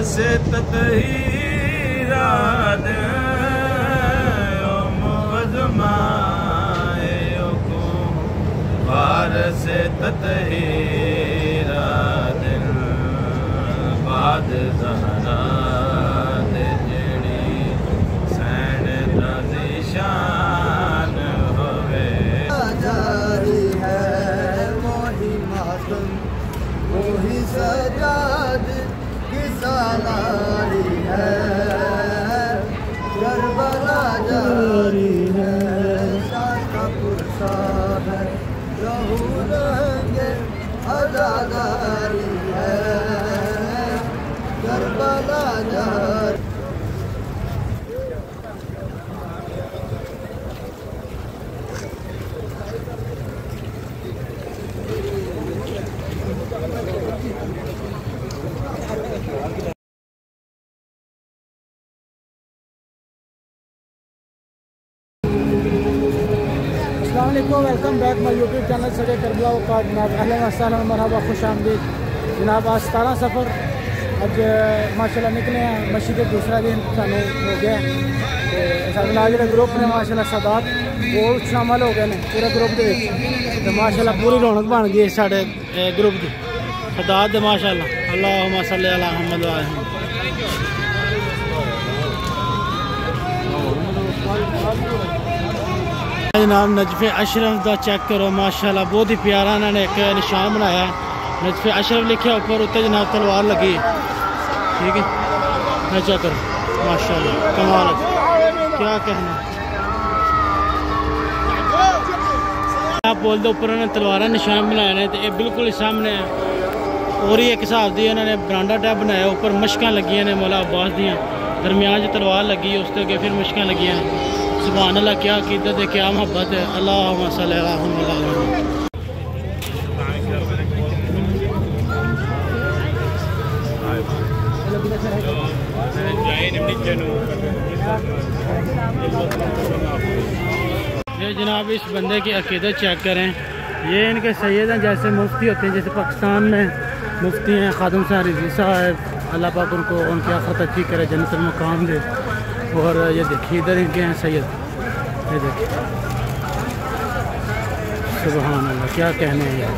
से ततहीरा दे मज़माए को बार से ततहीरा दिल बाद ज़हरा दे जड़ी सैन शान होवे जारी है मोही मातम मोही सजाद सालारी है करबला जारी है शाहपुर साहब रहू रहेंगे आजादारी है करबला जारी। Welcome back my YouTube channel सड़े करबला का जनाब अहलन वसहलन मरहबा खुश आमदीद जनाब। आज 17 सफ़र अज माशाल्लाह निकले हैं मस्जिद के दूसरा दिन सानू हो गया तो नाल जो ग्रुप ने माशाल्लाह सादात वो शामिल हो गए हैं पूरे ग्रुप के तो माशाल्लाह पूरी रौनक बन गई साढ़े ग्रुप की सादात दे माशाल्लाह अल्लाहुम्मा सल्ली अला मुहम्मद व जनाब नजफ़े अशरफ का चेक करो माशाल्लाह बहुत ही प्यारा इन्होंने एक निशान बनाया नजफ़े अशरफ लिखा ऊपर उत्ते जनाब तलवार लगी ठीक है मैं चेक करो माशाल्लाह कमाल क्या कहना आप बोल दो ऊपर उन्होंने तलवार निशान बनाए ने तो ये बिल्कुल सामने है और ही एक हिसाब की उन्होंने बरांडा टाइप बनाया ऊपर मशक लगी ने मौला अब्बास दियाँ दरमियान तलवार लगी उसके अगे फिर मशक लगी ने सुभान अल्लाह क्या कीदत है क्या मोहब्बत है अल्लाहुम्मा सल्ली अला मुहम्मद। ये जनाब इस बंदे की अकीदत चेक करें ये इनके सैयद हैं जैसे मुफ्ती होते हैं जैसे पाकिस्तान में मुफ्ती हैं खादम साहब रिजवी साहब अल्लाह पाक उनको उनकी आखिरत अच्छी करे जन्नत मकाम दे। और ये देखिए इधर इनके हैं सैयद ये देखिए सुभान अल्लाह क्या कहने हैं यार।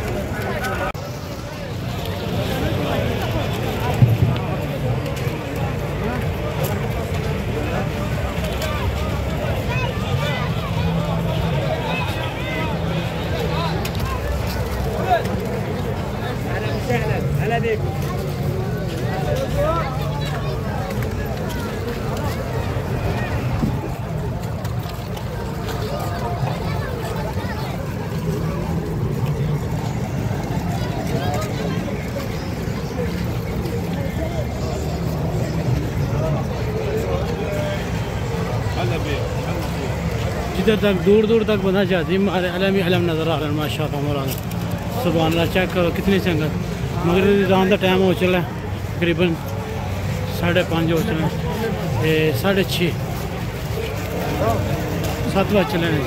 जिधर तक दूर दूर तक बंदा जाती अलम अलम नज़र आ रहा है माशाअल्लाह मौलाना सुभान अल्लाह। चेक करो कितनी संगत मगर रात का टाइम हो चला है तकरीबन 5:30 हो चले 6:30 7 बज चले हैं।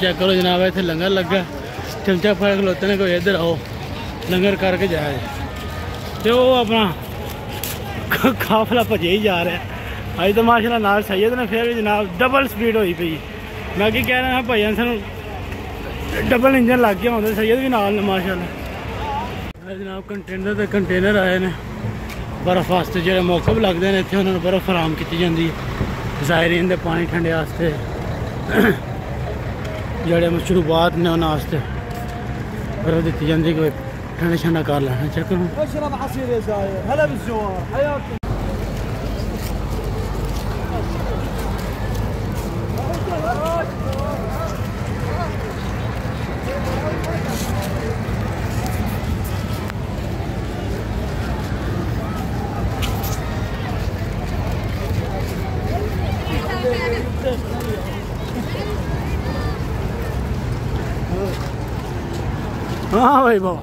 चेक करो जनाब इतने लंगर लगा चमचा फड़ खलोते ने कोई इधर आओ लंगर करके जाए तो वो अपना काफिला भजे ही जा रहा है। अज तो माशाल्लाह नाल सैयद ने फिर भी जनाब डबल स्पीड हुई पई मैं कि कह रहा भाई सानू डबल इंजन लग गया होंगे सैयद भी नाल ने माशाल्लाह। जनाब कंटेनर आए ने बर्फ़ वास्ते जो मौके भी लगते हैं इतने उन्होंने बर्फ़ फराम की जाती है। ज़ायरीन दे पानी ठंडे वास्ते जोड़े मशरूबात ने उन्होंने बर्फ़ दी जाती कोई ठंडा ठंडा कर लेना। चेक करो हाँ भाई बाबा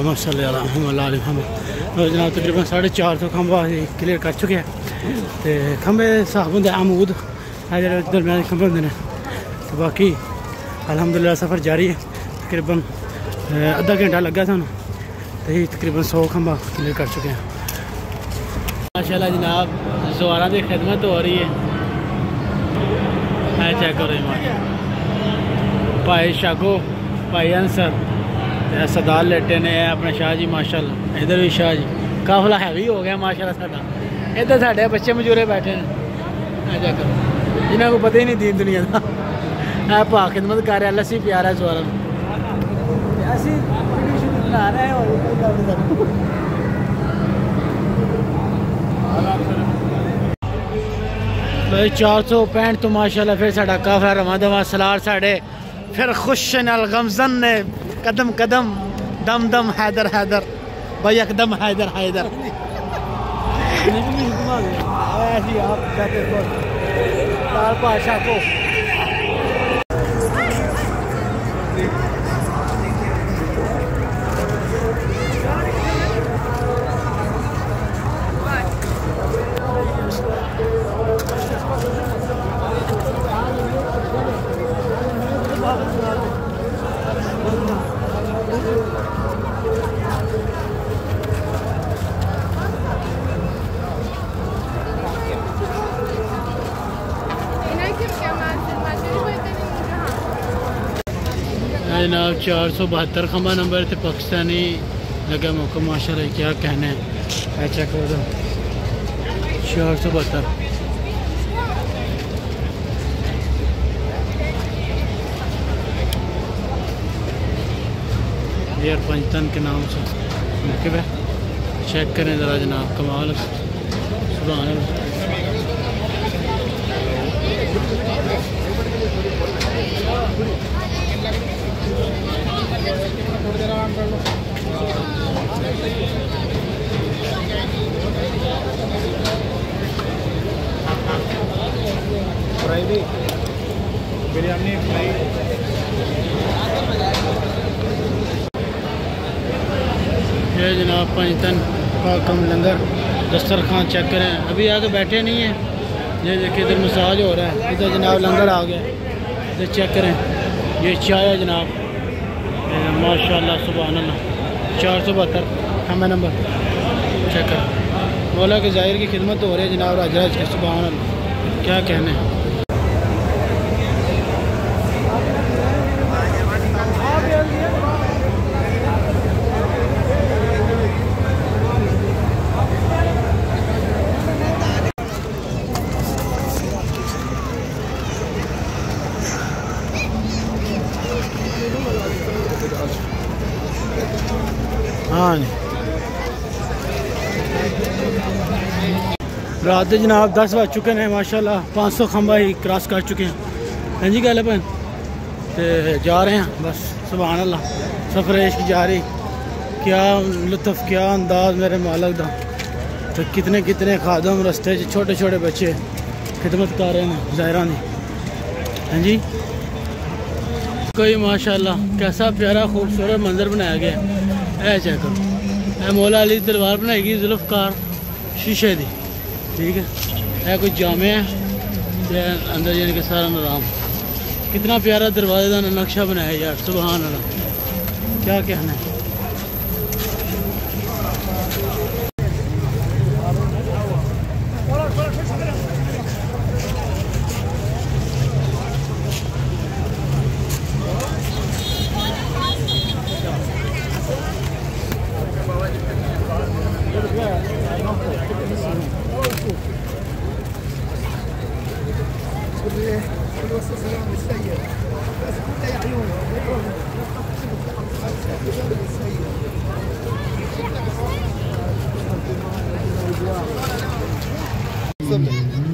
माशाल्लाह जनाब तकरीबन 450 खंबा क्लियर कर चुके हैं। तो खंबे हिसाब होंगे अमूद दरम्यान खंबे होंगे ने। तो बाकी अल्हम्दुलिल्लाह सफ़र जारी है। तकरीबन अद्धा घंटा लगा सानू तो तकरीबन 100 खंबा क्लियर कर चुके हैं। माशाल्लाह जनाब ज़वारा की खिदमत हो रही है। चेक करो भाई शागो भाई अंसर सरदार लेटे ने अपने शाह जी माशाल्लाह। इधर भी शाह जी काफिला हैवी हो गया माशाल्लाह साडा। इधर साढ़े बच्चे मजूरे बैठे हैं जिन्होंने को पता ही नहीं दीन दुनिया का। है भा खिदमत कर रहा लस्सी प्या रहा सवारा बना रहे हैं। 465 तो माशाल्लाह फिर साडा काफिला रवा दवा सलार साढ़े फिर खुश नाल गमजन ने कदम कदम दम दम हैदर हैदर भाई एकदम हैदर हैदर। लाल पाशा को जनाब 472 खंबा नंबर थे पाकिस्तानी लगा मौका माशाल्लाह क्या कहना है। अच्छा करो 472 एयर पंचतन के नाम से मौके पे चेक करें ज़रा जनाब कमाल सुभान अल्लाह। बिरयानी ये जनाब पंचतन पाकम लंगर दस्तरखान चेक करें। अभी आके बैठे नहीं हैं। ये देखिए इधर मसाज हो रहा है। इधर जनाब लंगर आ गया। इधर चेक करें ये चाय है जनाब माशाल्लाह सुभान अल्लाह। 472 खंबा नंबर चेक करें। मौला के ज़ाहिर की खिदमत हो रही है जनाब राजराज के सुभान अल्लाह क्या कहने हैं। हाँ रात जनाब 10 बज चुके हैं माशाल्लाह। 500 खंबा ही क्रॉस कर चुके हैं। हाँ जी गल भैन तो जा रहे हैं बस। सुभान अल्लाह सफ़र इश्क जारी। क्या लुत्फ क्या अंदाज मेरे मालक दा। तो कितने कितने खादम रस्ते छोटे छोटे बच्चे खिदमत कर रहे हैं ज़ायरा ने। हाँ जी कोई माशाल्लाह कैसा प्यारा खूबसूरत मंजर बनाया गया है। चेक करो यह मौला अली तलवार बनाई गई जुल्फकार शीशे की। ठीक है यह कुछ जामे है अंदर यानी कि सारा निज़ाम। कितना प्यारा दरवाजे का नक्शा बनाया यार। सुभान अल्लाह क्या कहना है।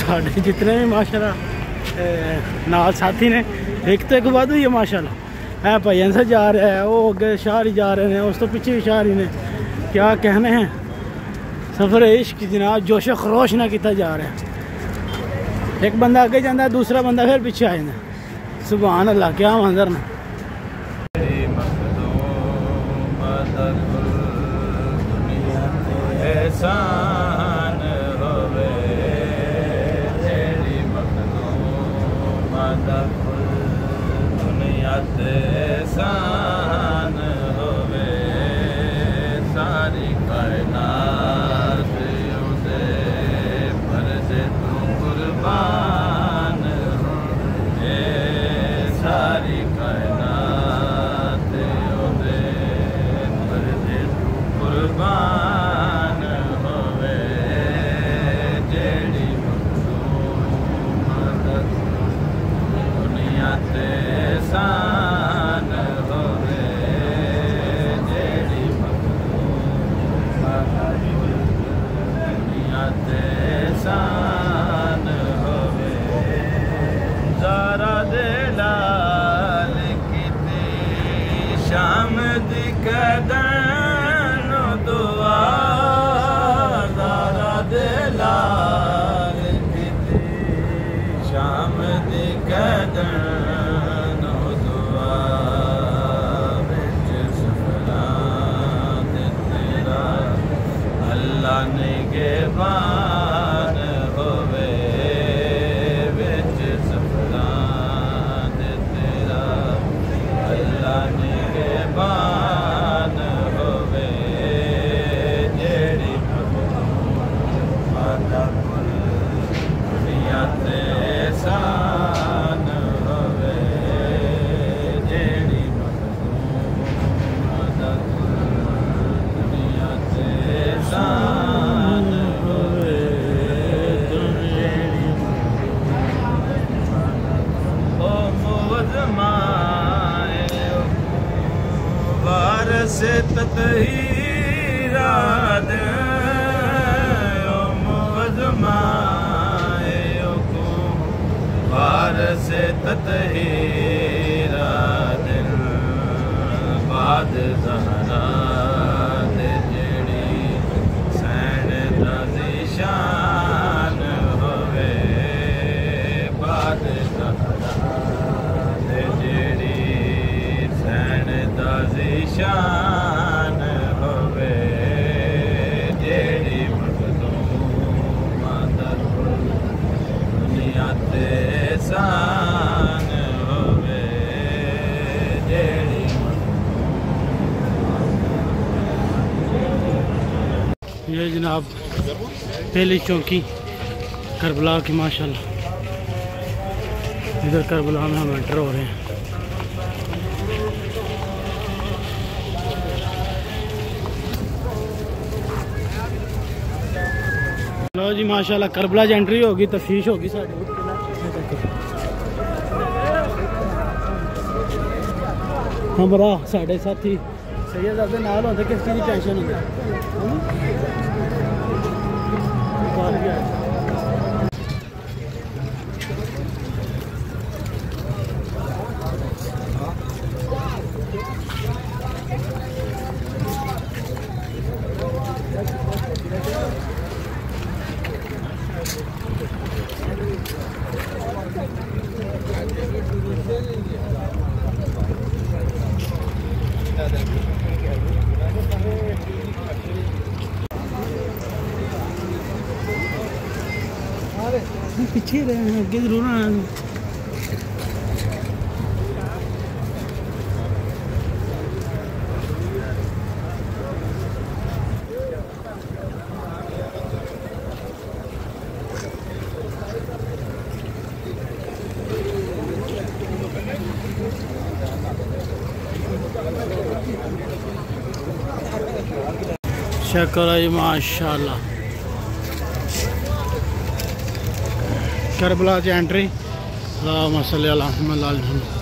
साढ़े जितने भी माशाल्लाह नाल साथी ने एक तो एक वादू ही है माशाल्लाह है। भजन से जा रहा है वो अगे शाह ही जा रहे हैं उस तो पीछे भी शाह ही ने। क्या कहने हैं सफ़र इश्क जनाब जोशो खरोश ना किया जा रहा है। एक बंदा आगे जाता है दूसरा बंदा फिर पीछे आ जाता है। सुभान अल्लाह क्या मंजर ना। से ततहीरा दे ओ मुज़माए को बार से ततहीरा दिल बाद ज़हरा दे जेड़ी सैन दा ज़िशान होवे बाद ज़हरा दे जेड़ी सैन दा ज़िशान होवे जेड़ी मखदूम दर दुनिया ते शान होवे जेड़ी मखदूम जनाब पहली चौकी करबला की माशाल्लाह। इधर करबला में हम एंटर हो रहे हैं। लो जी माशाल्लाह करबला च एंट्री होगी, तफशीश होगी साड़ी। हमरा साढ़े साथी सैयद साहब नाल होंदे, किस चीज़ की टेंशन होंदी। पीछे रहे हैं, आगे जरूर आना। चेक करो जी माशाल्लाह करबला की एंट्री। अल्लाहुम्मा सल्ली अला मुहम्मद।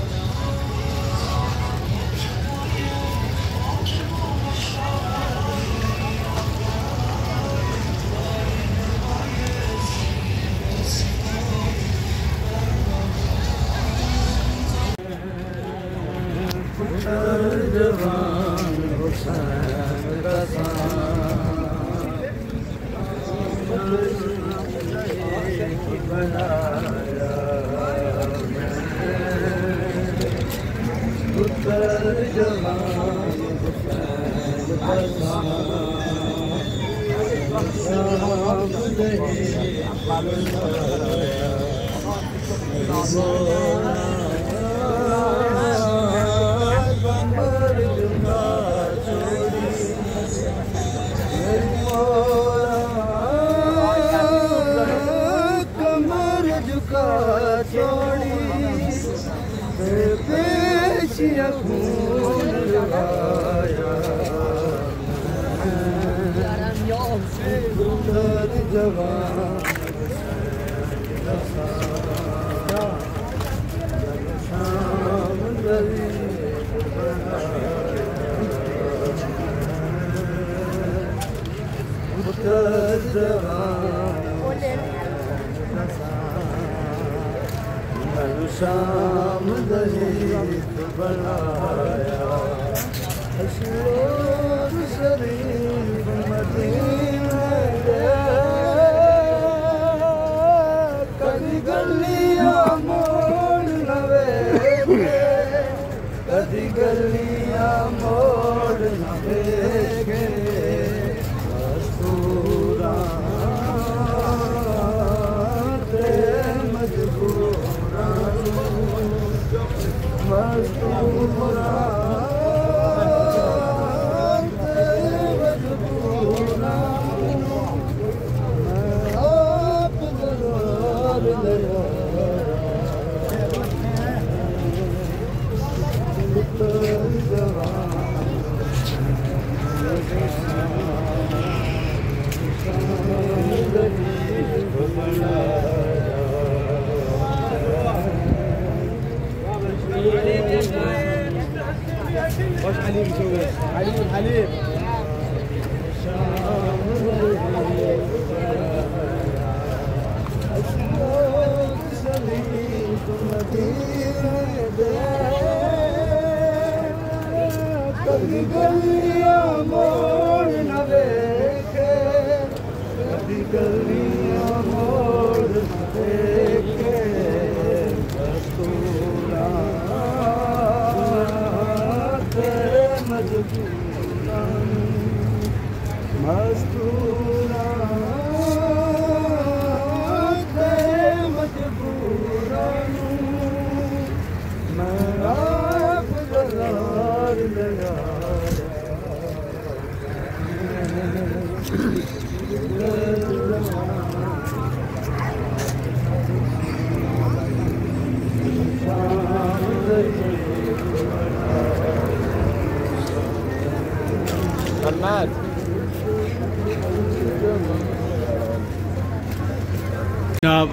जनाब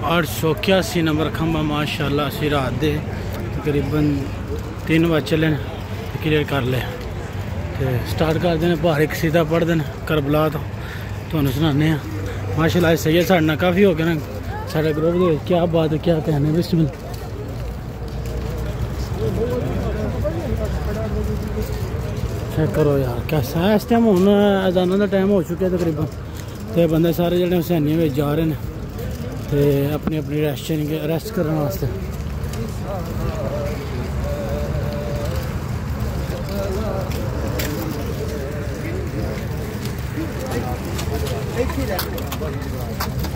881 नंबर खंबा माशाल्लाह असी रात दे तकरीबन 3 बजे चले क्लियर कर ले तो स्टार्ट कर देने भार एक सीधा पढ़ देना करबला तो तुहानू सुनाने माशाल्लाह सही है साढ़े नाल काफ़ी हो गया ना साढ़े ग्रुप दे क्या बात है क्या कहने बिस्मिल्लाह चेक करो यार कैसा है इस टाइम हूँ अजाना का टाइम हो चुका तकरीबन तो बंदे सारे जो हुसैनिया में जा रहे हैं तो अपनी अपनी रेस्ट करने वास्ते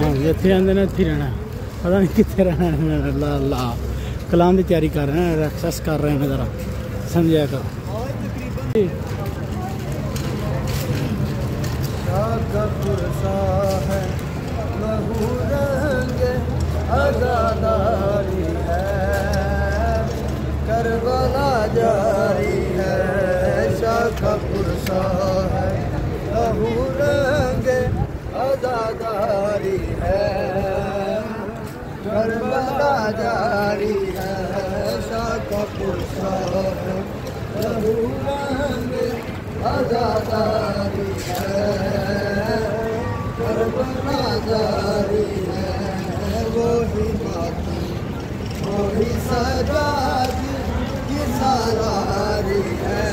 हाँ इतने आते ने इतने रहना पता नहीं कितने रहना ला ला कलाम की तैयारी कर रहे हैं एक्सरसाइज कर रहे हैं ज़रा समझा करो आज़ादारी है करबला जारी है शाखा पुरसा है लहू रंग आज़ादारी है करबला जारी है शाखा पुरसा है लहू रंग आज़ादारी है करबला जारी है वही मातम वही सजाद की सारारी है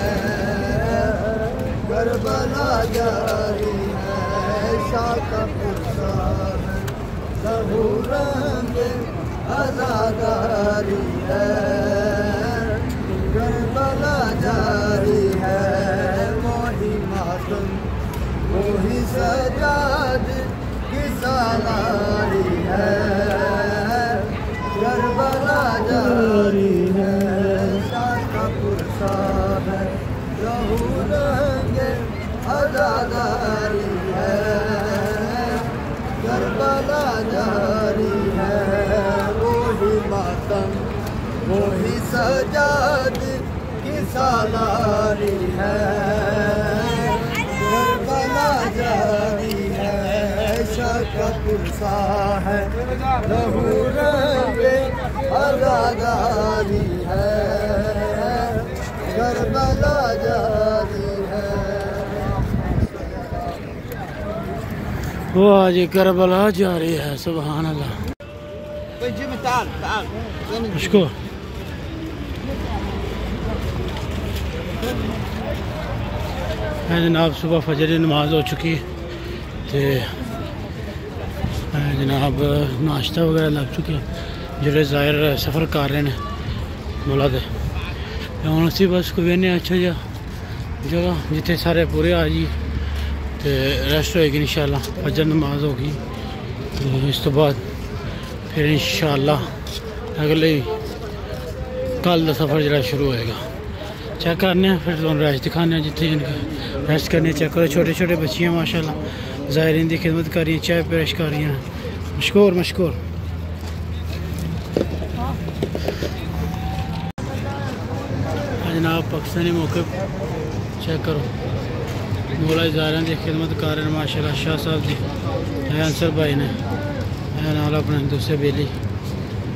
करबला जारी है शाखा पुरसा है लहू रंग आज़ादारी है करबला जारी है वही मातम वही सजाद की सारारी है करबला जारी है शाखा पुरसा है लहू रंग आज़ादारी है करबला जारी है वही मातम वही सजाद की सालारी है करबला जारी है शाखा पुरसा है लहू रंग आज़ादारी है करबला जारी है वो आज करबला जारी है सुभान अल्लाह इसको जनाब सुबह फजर की नमाज हो चुकी तो जनाब नाश्ता वगैरह लग चुके जोड़े ज़ाहिर सफ़र कर रहे हैं मुला दे हम असी बस को वेने अच्छा जा जगह जिथे सारे पूरे आ जी तो रेस्ट होएगी इंशाल्लाह फजर नमाज होगी तो इस तो बाद फिर इंशाल्लाह अगले कल का सफ़र जरा शुरू होएगा चेक करने फिर तुम रेस्ट दिखाने जिथे रेस्ट करने चेक करो छोटे छोटे बच्चियाँ माशाल्लाह ज़ायरीन की खिदमत कर रही हैं चाय पेश कर रही हैं मशकूर मशकूर जनाब पाकिस्तानी मौके चेक करो मौला ज़ायरीन की खिदमत कर रहे हैं माशाल्लाह शाह साहब जी अंसर भाई ने नाल अपने दूसरे बेली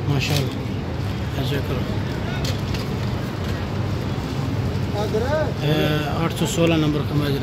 माशाल्लाह चेक करो 816 नंबर का मैच